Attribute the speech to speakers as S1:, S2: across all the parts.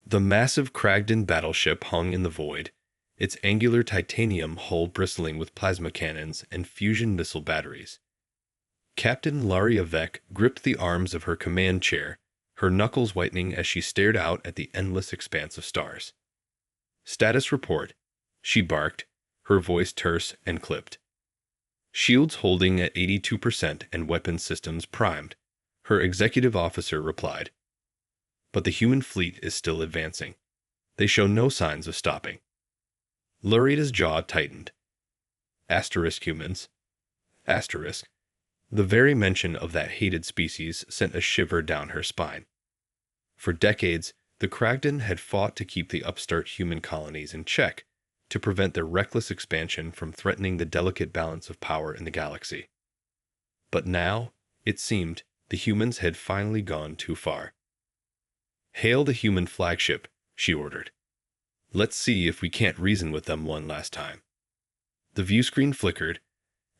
S1: The massive Kragden battleship hung in the void, its angular titanium hull bristling with plasma cannons and fusion missile batteries. Captain Laria Vec gripped the arms of her command chair, her knuckles whitening as she stared out at the endless expanse of stars. "Status report," she barked, her voice terse and clipped. "Shields holding at 82% and weapons systems primed," her executive officer replied. "But the human fleet is still advancing. They show no signs of stopping." Lurida's jaw tightened. Asterisk humans. Asterisk. The very mention of that hated species sent a shiver down her spine. For decades, the Kragden had fought to keep the upstart human colonies in check, to prevent their reckless expansion from threatening the delicate balance of power in the galaxy. But now, it seemed, the humans had finally gone too far. "Hail the human flagship," she ordered. "Let's see if we can't reason with them one last time." The viewscreen flickered,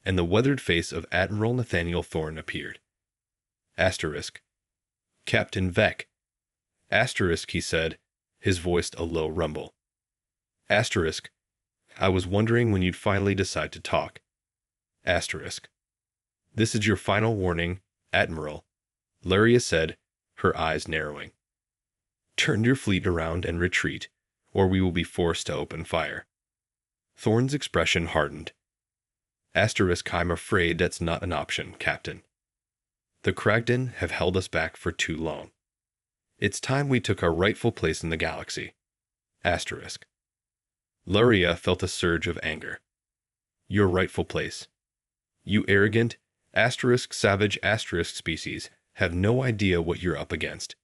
S1: and the weathered face of Admiral Nathaniel Thorne appeared. Asterisk. "Captain Vec." Asterisk, he said, his voice a low rumble. Asterisk. "I was wondering when you'd finally decide to talk." Asterisk. "This is your final warning, Admiral," Luria said, her eyes narrowing. "Turn your fleet around and retreat, or we will be forced to open fire." Thorne's expression hardened. Asterisk, "I'm afraid that's not an option, Captain. The Kragden have held us back for too long. It's time we took our rightful place in the galaxy." Asterisk. Luria felt a surge of anger. "Your rightful place. You arrogant, savage species have no idea what you're up against.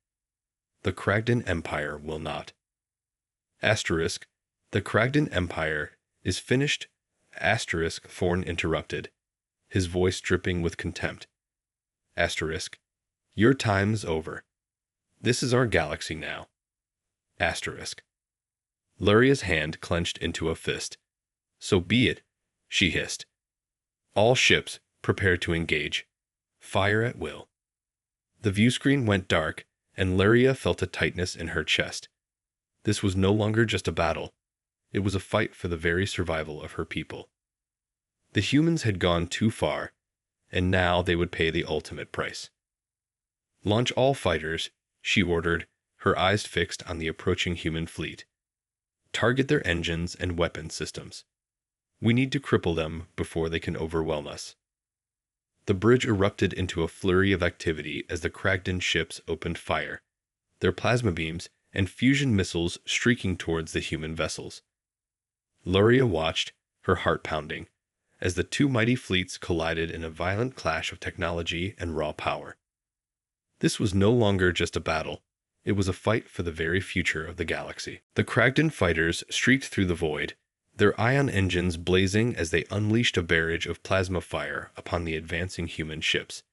S1: The Kragden Empire will not." Asterisk. "The Kragden Empire is finished." Asterisk, Thorne interrupted, his voice dripping with contempt. Asterisk. "Your time's over. This is our galaxy now." Asterisk. Luria's hand clenched into a fist. "So be it," she hissed. "All ships, prepare to engage. Fire at will." The viewscreen went dark, and Luria felt a tightness in her chest. This was no longer just a battle. It was a fight for the very survival of her people. The humans had gone too far, and now they would pay the ultimate price. "Launch all fighters," she ordered, her eyes fixed on the approaching human fleet. "Target their engines and weapon systems. We need to cripple them before they can overwhelm us." The bridge erupted into a flurry of activity as the Kragden ships opened fire, their plasma beams and fusion missiles streaking towards the human vessels. Luria watched, her heart pounding, as the two mighty fleets collided in a violent clash of technology and raw power. This was no longer just a battle. It was a fight for the very future of the galaxy. The Kragden fighters streaked through the void, their ion engines blazing as they unleashed a barrage of plasma fire upon the advancing human ships.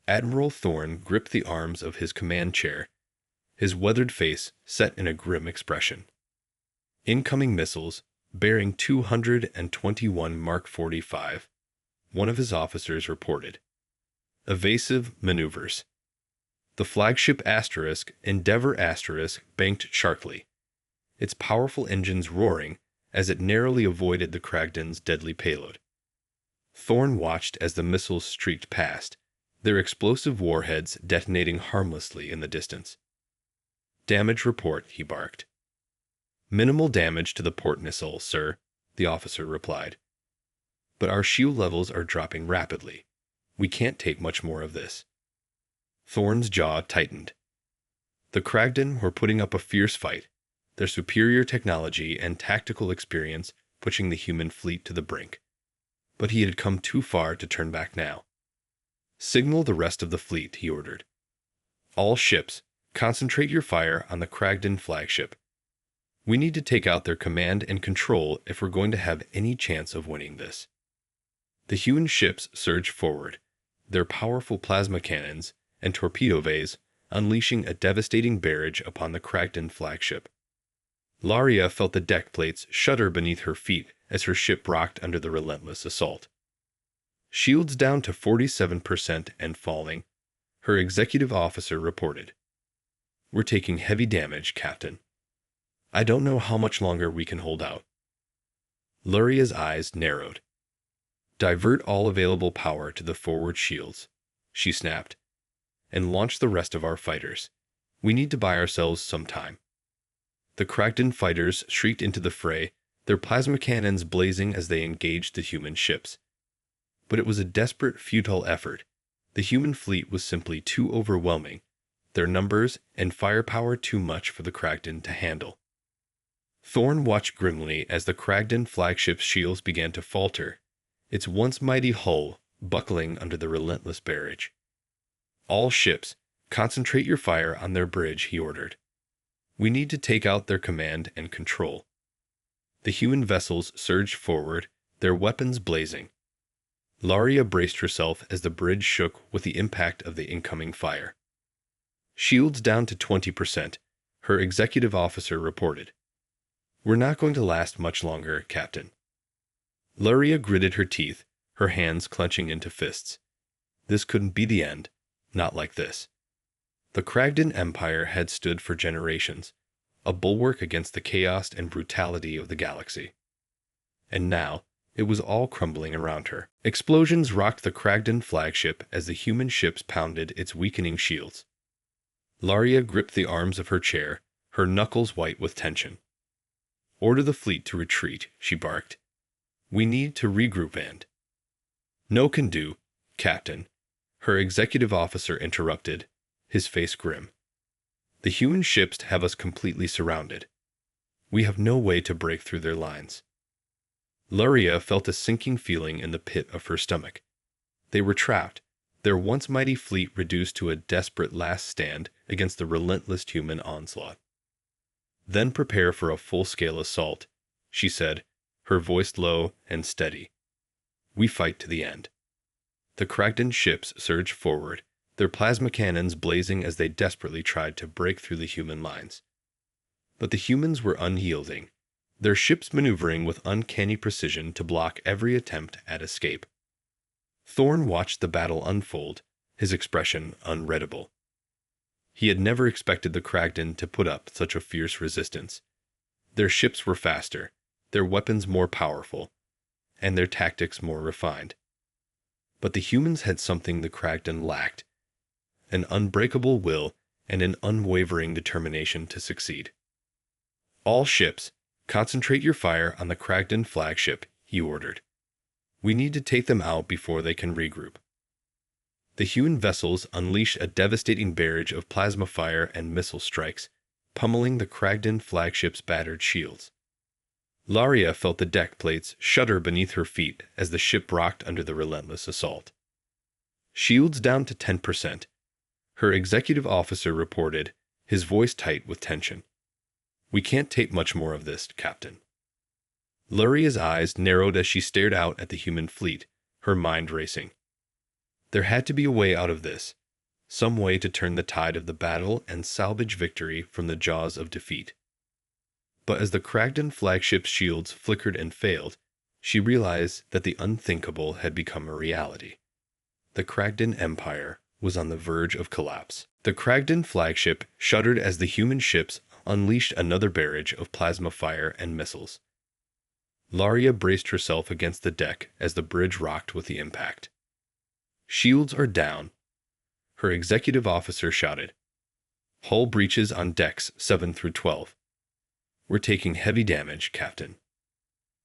S1: Admiral Thorne gripped the arms of his command chair, his weathered face set in a grim expression. Incoming missiles, bearing 221 Mark 45, one of his officers reported. Evasive maneuvers. The flagship Endeavor banked sharply, its powerful engines roaring as it narrowly avoided the Kragden's deadly payload. Thorne watched as the missiles streaked past, their explosive warheads detonating harmlessly in the distance. "Damage report," he barked. "Minimal damage to the port missile, sir," the officer replied. "But our shield levels are dropping rapidly. We can't take much more of this." Thorne's jaw tightened. The Kragden were putting up a fierce fight, their superior technology and tactical experience pushing the human fleet to the brink. But he had come too far to turn back now. "Signal the rest of the fleet," he ordered. "All ships, concentrate your fire on the Kragden flagship. We need to take out their command and control if we're going to have any chance of winning this." The human ships surged forward, their powerful plasma cannons and torpedo bays unleashing a devastating barrage upon the Kragden flagship. Laria felt the deck plates shudder beneath her feet as her ship rocked under the relentless assault. "Shields down to 47% and falling," her executive officer reported. We're taking heavy damage, Captain. I don't know how much longer we can hold out. Luria's eyes narrowed. Divert all available power to the forward shields, she snapped, and launch the rest of our fighters. We need to buy ourselves some time. The Kragden fighters shrieked into the fray, their plasma cannons blazing as they engaged the human ships. But it was a desperate, futile effort. The human fleet was simply too overwhelming, their numbers and firepower too much for the Kragden to handle. Thorn watched grimly as the Kragden flagship's shields began to falter, its once mighty hull buckling under the relentless barrage. All ships, concentrate your fire on their bridge, he ordered. We need to take out their command and control. The human vessels surged forward, their weapons blazing. Laria braced herself as the bridge shook with the impact of the incoming fire. Shields down to 20%, her executive officer reported. We're not going to last much longer, Captain. Luria gritted her teeth, her hands clenching into fists. This couldn't be the end, not like this. The Kragden Empire had stood for generations, a bulwark against the chaos and brutality of the galaxy. And now, it was all crumbling around her. Explosions rocked the Kragden flagship as the human ships pounded its weakening shields. Laria gripped the arms of her chair, her knuckles white with tension. Order the fleet to retreat, she barked. We need to regroup and... No can do, Captain, her executive officer interrupted, his face grim. The human ships have us completely surrounded. We have no way to break through their lines. Luria felt a sinking feeling in the pit of her stomach. They were trapped, their once mighty fleet reduced to a desperate last stand against the relentless human onslaught. Then prepare for a full-scale assault, she said, her voice low and steady. We fight to the end. The Kragden ships surged forward, their plasma cannons blazing as they desperately tried to break through the human lines. But the humans were unyielding, their ships maneuvering with uncanny precision to block every attempt at escape. Thorn watched the battle unfold, his expression unreadable. He had never expected the Kragden to put up such a fierce resistance. Their ships were faster, their weapons more powerful, and their tactics more refined. But the humans had something the Kragden lacked, an unbreakable will and an unwavering determination to succeed. All ships, concentrate your fire on the Kragden flagship, he ordered. We need to take them out before they can regroup. The human vessels unleashed a devastating barrage of plasma fire and missile strikes, pummeling the Kragden flagship's battered shields. Laria felt the deck plates shudder beneath her feet as the ship rocked under the relentless assault. Shields down to 10%, her executive officer reported, his voice tight with tension. We can't take much more of this, Captain. Luria's eyes narrowed as she stared out at the human fleet, her mind racing. There had to be a way out of this, some way to turn the tide of the battle and salvage victory from the jaws of defeat. But as the Kragden flagship's shields flickered and failed, she realized that the unthinkable had become a reality. The Kragden Empire was on the verge of collapse. The Kragden flagship shuddered as the human ships unleashed another barrage of plasma fire and missiles. Laria braced herself against the deck as the bridge rocked with the impact. Shields are down, her executive officer shouted. Hull breaches on decks 7 through 12. We're taking heavy damage, Captain.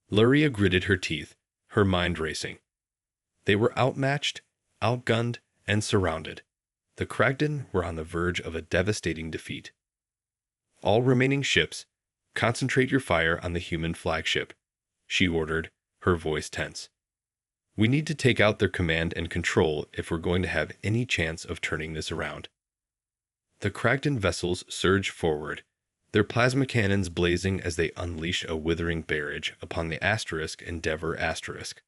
S1: Luria gritted her teeth, her mind racing. They were outmatched, outgunned, and surrounded. The Kragden were on the verge of a devastating defeat. All remaining ships, concentrate your fire on the human flagship, she ordered, her voice tense. We need to take out their command and control if we're going to have any chance of turning this around. The Kragden vessels surged forward, their plasma cannons blazing as they unleashed a withering barrage upon the Endeavor Asterisk.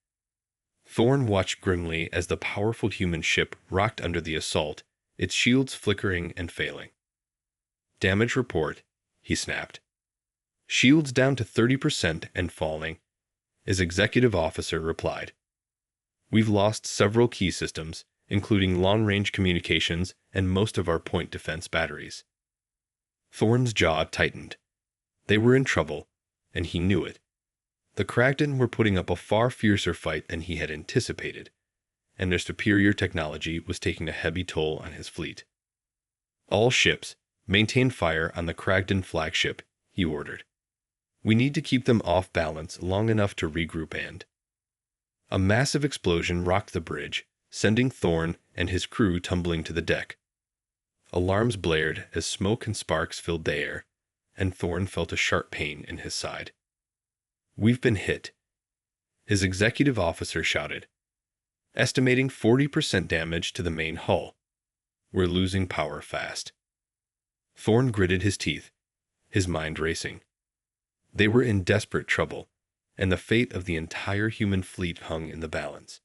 S1: Thorn watched grimly as the powerful human ship rocked under the assault, its shields flickering and failing. Damage report, he snapped. Shields down to 30% and falling, his executive officer replied. We've lost several key systems, including long-range communications and most of our point defense batteries. Thorne's jaw tightened. They were in trouble, and he knew it. The Kragden were putting up a far fiercer fight than he had anticipated, and their superior technology was taking a heavy toll on his fleet. All ships, maintain fire on the Kragden flagship, he ordered. We need to keep them off balance long enough to regroup and... A massive explosion rocked the bridge, sending Thorne and his crew tumbling to the deck. Alarms blared as smoke and sparks filled the air, and Thorne felt a sharp pain in his side. "We've been hit," his executive officer shouted, estimating 40% damage to the main hull. "We're losing power fast." Thorne gritted his teeth, his mind racing. They were in desperate trouble, and the fate of the entire human fleet hung in the balance.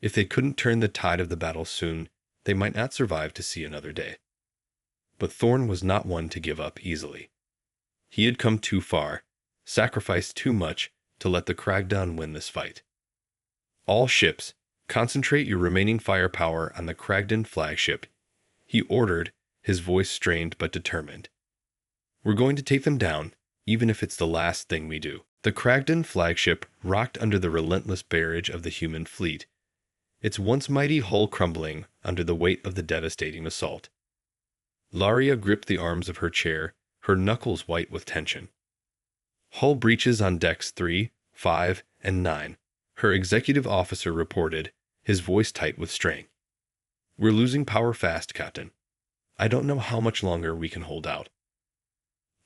S1: If they couldn't turn the tide of the battle soon, they might not survive to see another day. But Thorne was not one to give up easily. He had come too far, sacrificed too much to let the Kragden win this fight. "All ships, concentrate your remaining firepower on the Kragden flagship," he ordered, his voice strained but determined. "We're going to take them down, even if it's the last thing we do." The Kragden flagship rocked under the relentless barrage of the human fleet, its once mighty hull crumbling under the weight of the devastating assault. Laria gripped the arms of her chair, her knuckles white with tension. "Hull breaches on decks 3, 5, and 9, her executive officer reported, his voice tight with strain. "We're losing power fast, Captain. I don't know how much longer we can hold out."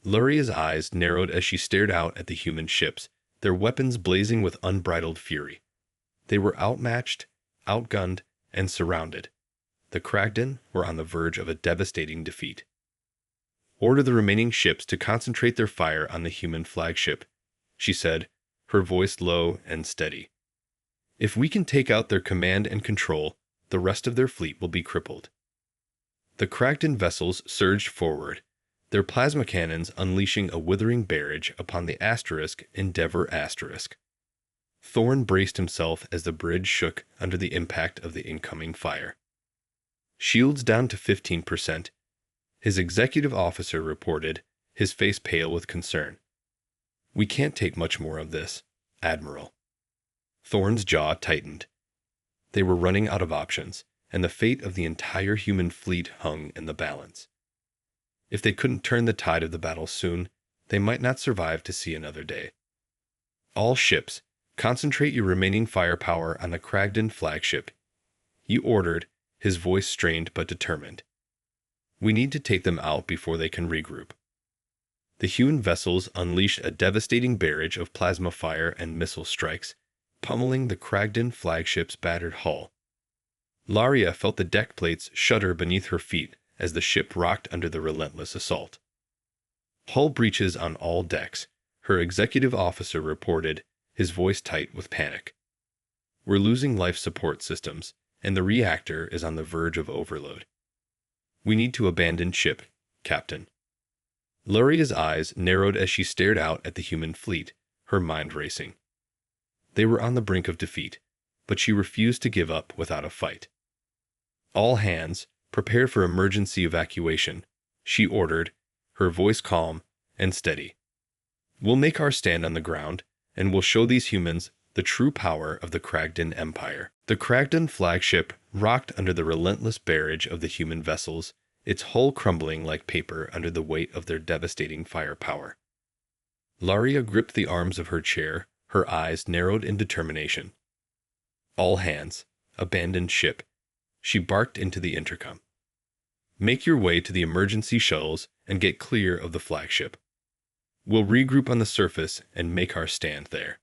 S1: Luria's eyes narrowed as she stared out at the human ships, their weapons blazing with unbridled fury. They were outmatched, outgunned, and surrounded. The Kragden were on the verge of a devastating defeat. "Order the remaining ships to concentrate their fire on the human flagship," she said, her voice low and steady. "If we can take out their command and control, the rest of their fleet will be crippled." The Kragden vessels surged forward, their plasma cannons unleashing a withering barrage upon the Endeavor Asterisk. Thorne braced himself as the bridge shook under the impact of the incoming fire. "Shields down to 15%, his executive officer reported, his face pale with concern. "We can't take much more of this, Admiral." Thorne's jaw tightened. They were running out of options, and the fate of the entire human fleet hung in the balance. If they couldn't turn the tide of the battle soon, they might not survive to see another day. "All ships, concentrate your remaining firepower on the Kragden flagship," he ordered, his voice strained but determined. "We need to take them out before they can regroup." The human vessels unleashed a devastating barrage of plasma fire and missile strikes, pummeling the Kragden flagship's battered hull. Laria felt the deck plates shudder beneath her feet as the ship rocked under the relentless assault. "Hull breaches on all decks," her executive officer reported, his voice tight with panic. "We're losing life support systems, and the reactor is on the verge of overload. We need to abandon ship, Captain." Luria's eyes narrowed as she stared out at the human fleet, her mind racing. They were on the brink of defeat, but she refused to give up without a fight. "All hands, prepare for emergency evacuation," she ordered, her voice calm and steady. "We'll make our stand on the ground, and we'll show these humans the true power of the Kragden Empire." The Kragden flagship rocked under the relentless barrage of the human vessels, its hull crumbling like paper under the weight of their devastating firepower. Laria gripped the arms of her chair, her eyes narrowed in determination. "All hands, abandon ship," she barked into the intercom. "Make your way to the emergency shuttles and get clear of the flagship. We'll regroup on the surface and make our stand there."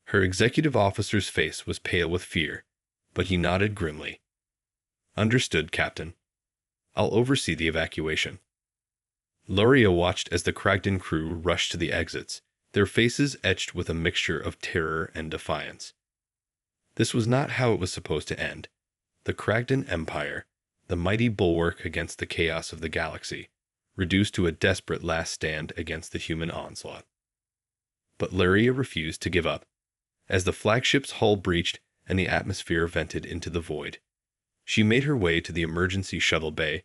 S1: Her executive officer's face was pale with fear, but he nodded grimly. "Understood, Captain. I'll oversee the evacuation." Luria watched as the Kragden crew rushed to the exits, their faces etched with a mixture of terror and defiance. This was not how it was supposed to end. The Kragden Empire, the mighty bulwark against the chaos of the galaxy, reduced to a desperate last stand against the human onslaught. But Luria refused to give up. As the flagship's hull breached and the atmosphere vented into the void, she made her way to the emergency shuttle bay,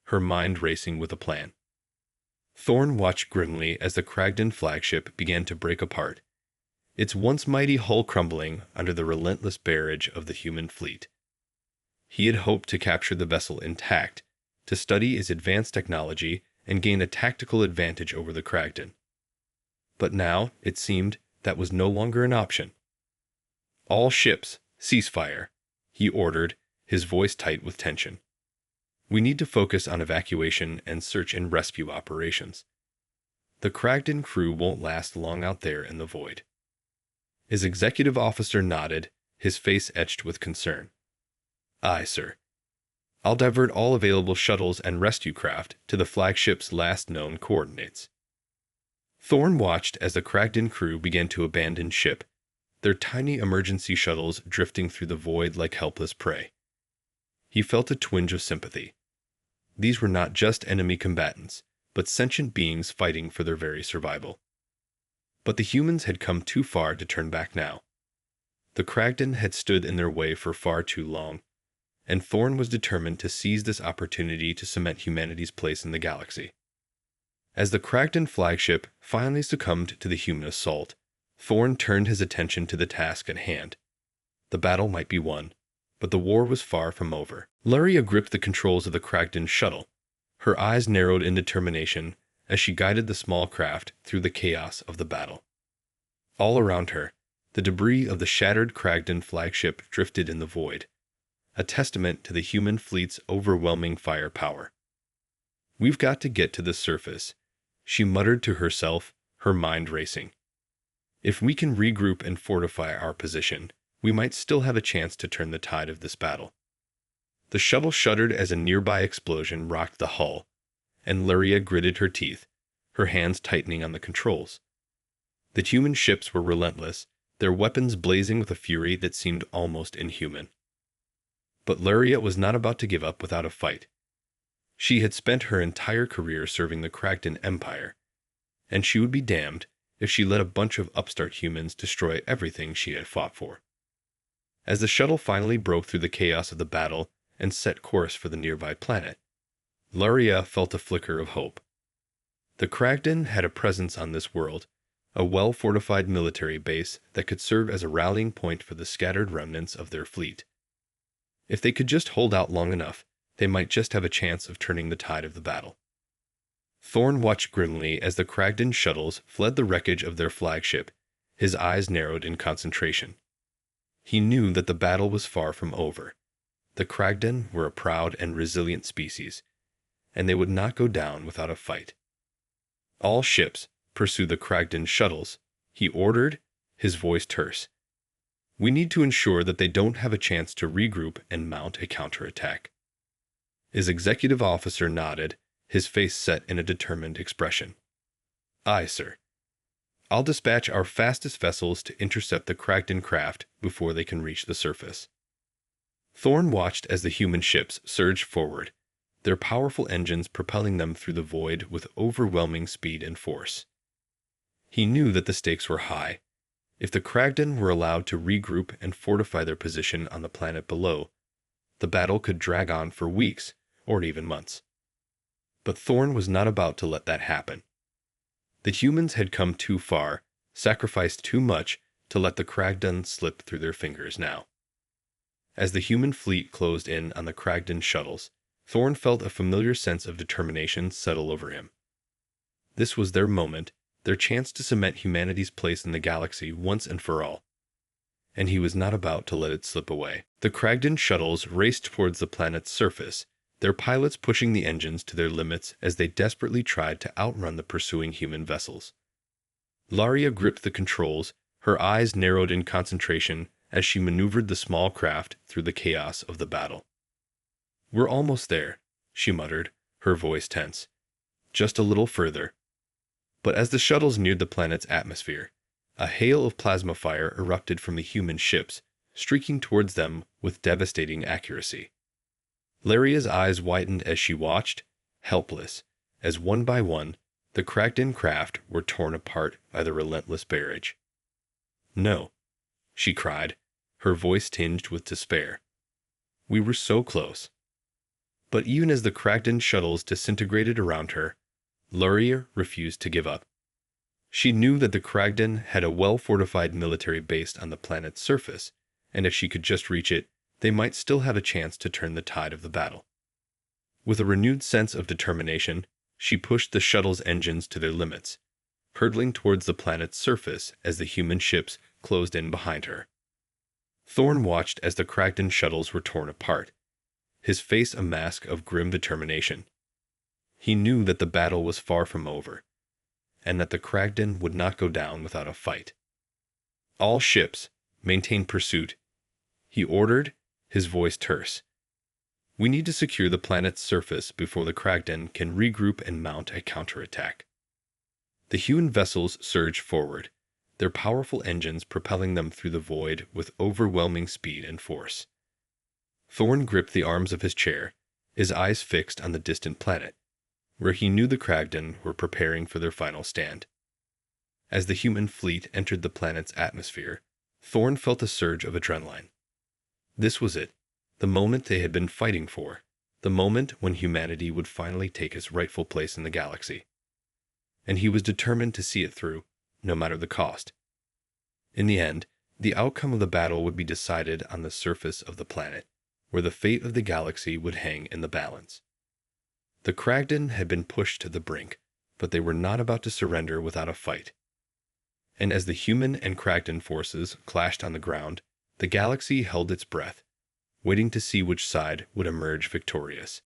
S1: her mind racing with a plan. Thorne watched grimly as the Kragden flagship began to break apart, its once mighty hull crumbling under the relentless barrage of the human fleet. He had hoped to capture the vessel intact, to study its advanced technology and gain a tactical advantage over the Kragden. But now, it seemed, that was no longer an option. "All ships, cease fire," he ordered, his voice tight with tension. "We need to focus on evacuation and search and rescue operations. The Kragden crew won't last long out there in the void." His executive officer nodded, his face etched with concern. "Aye, sir. I'll divert all available shuttles and rescue craft to the flagship's last known coordinates." Thorne watched as the Kragden crew began to abandon ship, their tiny emergency shuttles drifting through the void like helpless prey. He felt a twinge of sympathy. These were not just enemy combatants, but sentient beings fighting for their very survival. But the humans had come too far to turn back now. The Kragden had stood in their way for far too long, and Thorne was determined to seize this opportunity to cement humanity's place in the galaxy. As the Kragden flagship finally succumbed to the human assault, Thorne turned his attention to the task at hand. The battle might be won, but the war was far from over. Luria gripped the controls of the Kragden shuttle. Her eyes narrowed in determination as she guided the small craft through the chaos of the battle. All around her, the debris of the shattered Kragden flagship drifted in the void, a testament to the human fleet's overwhelming firepower. "We've got to get to the surface," she muttered to herself, her mind racing. "If we can regroup and fortify our position, we might still have a chance to turn the tide of this battle." The shuttle shuddered as a nearby explosion rocked the hull, and Luria gritted her teeth, her hands tightening on the controls. The human ships were relentless, their weapons blazing with a fury that seemed almost inhuman. But Luria was not about to give up without a fight. She had spent her entire career serving the Kragden Empire, and she would be damned if she let a bunch of upstart humans destroy everything she had fought for. As the shuttle finally broke through the chaos of the battle and set course for the nearby planet, Luria felt a flicker of hope. The Kragden had a presence on this world, a well-fortified military base that could serve as a rallying point for the scattered remnants of their fleet. If they could just hold out long enough, they might just have a chance of turning the tide of the battle. Thorne watched grimly as the Kragden shuttles fled the wreckage of their flagship, his eyes narrowed in concentration. He knew that the battle was far from over. The Kragden were a proud and resilient species, and they would not go down without a fight. "All ships, pursue the Kragden shuttles," he ordered, his voice terse. "We need to ensure that they don't have a chance to regroup and mount a counterattack." His executive officer nodded, his face set in a determined expression. "Aye, sir. I'll dispatch our fastest vessels to intercept the Kragden craft before they can reach the surface." Thorne watched as the human ships surged forward, their powerful engines propelling them through the void with overwhelming speed and force. He knew that the stakes were high. If the Kragden were allowed to regroup and fortify their position on the planet below, the battle could drag on for weeks or even months. But Thorne was not about to let that happen. The humans had come too far, sacrificed too much to let the Kragden slip through their fingers now. As the human fleet closed in on the Kragden shuttles, Thorne felt a familiar sense of determination settle over him. This was their moment, their chance to cement humanity's place in the galaxy once and for all. And he was not about to let it slip away. The Kragden shuttles raced towards the planet's surface, their pilots pushing the engines to their limits as they desperately tried to outrun the pursuing human vessels. Luria gripped the controls, her eyes narrowed in concentration as she maneuvered the small craft through the chaos of the battle. "We're almost there," she muttered, her voice tense. "Just a little further." But as the shuttles neared the planet's atmosphere, a hail of plasma fire erupted from the human ships, streaking towards them with devastating accuracy. Laria's eyes widened as she watched, helpless, as one by one, the Kragden craft were torn apart by the relentless barrage. "No," she cried, her voice tinged with despair. "We were so close." But even as the Kragden shuttles disintegrated around her, Luria refused to give up. She knew that the Kragden had a well-fortified military base on the planet's surface, and if she could just reach it, they might still have a chance to turn the tide of the battle. With a renewed sense of determination, she pushed the shuttle's engines to their limits, hurtling towards the planet's surface as the human ships closed in behind her. Thorn watched as the Kragden shuttles were torn apart, his face a mask of grim determination. He knew that the battle was far from over, and that the Kragden would not go down without a fight. "All ships, maintain pursuit," he ordered, his voice terse. "We need to secure the planet's surface before the Kragden can regroup and mount a counterattack." The human vessels surged forward, their powerful engines propelling them through the void with overwhelming speed and force. Thorn gripped the arms of his chair, his eyes fixed on the distant planet, where he knew the Kragden were preparing for their final stand. As the human fleet entered the planet's atmosphere, Thorn felt a surge of adrenaline. This was it, the moment they had been fighting for, the moment when humanity would finally take its rightful place in the galaxy. And he was determined to see it through, no matter the cost. In the end, the outcome of the battle would be decided on the surface of the planet, where the fate of the galaxy would hang in the balance. The Kragden had been pushed to the brink, but they were not about to surrender without a fight. And as the human and Kragden forces clashed on the ground, the galaxy held its breath, waiting to see which side would emerge victorious.